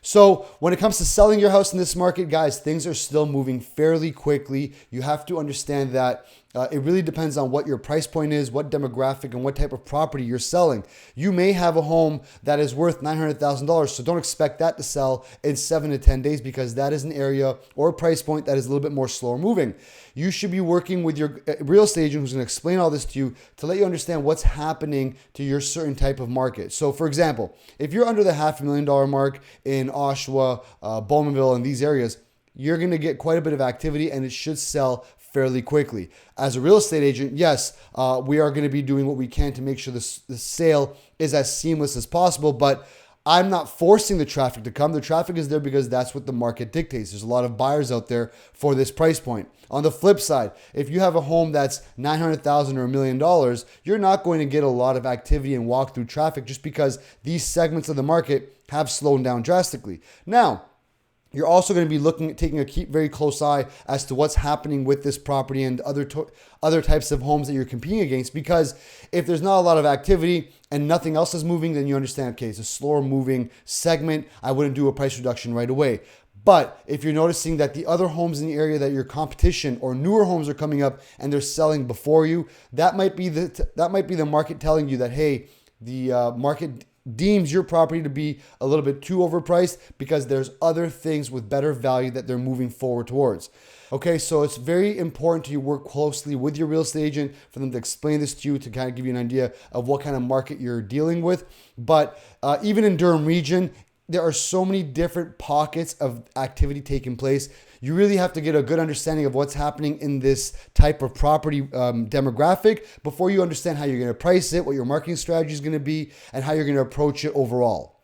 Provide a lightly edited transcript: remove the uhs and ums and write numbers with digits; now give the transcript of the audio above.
So when it comes to selling your house in this market, guys, things are still moving fairly quickly. You have to understand that it really depends on what your price point is, what demographic, and what type of property you're selling. You may have a home that is worth $900,000, so don't expect that to sell in 7 to 10 days because that is an area or a price point that is a little bit more slower moving. You should be working with your real estate agent who's going to explain all this to you to let you understand what's happening to your certain type of market. So for example, if you're under the $500,000 mark in Oshawa, Bowmanville, and these areas, you're going to get quite a bit of activity and it should sell fairly quickly. As a real estate agent, yes, we are going to be doing what we can to make sure the sale is as seamless as possible, but I'm not forcing the traffic to come. The traffic is there because that's what the market dictates. There's a lot of buyers out there for this price point. On the flip side, if you have a home that's $900,000 or $1 million, you're not going to get a lot of activity and walk through traffic just because these segments of the market have slowed down drastically. Now, you're also going to be looking at taking a very close eye as to what's happening with this property and other types of homes that you're competing against, because if there's not a lot of activity and nothing else is moving, then you understand, okay, it's a slower moving segment. I wouldn't do a price reduction right away. But if you're noticing that the other homes in the area that your competition or newer homes are coming up and they're selling before you, that might be the market telling you that, hey, the market deems your property to be a little bit too overpriced because there's other things with better value that they're moving forward towards. Okay, so it's very important to work closely with your real estate agent for them to explain this to you to kind of give you an idea of what kind of market you're dealing with. But even in Durham region, there are so many different pockets of activity taking place. You really have to get a good understanding of what's happening in this type of property demographic before you understand how you're going to price it, what your marketing strategy is going to be, and how you're going to approach it overall.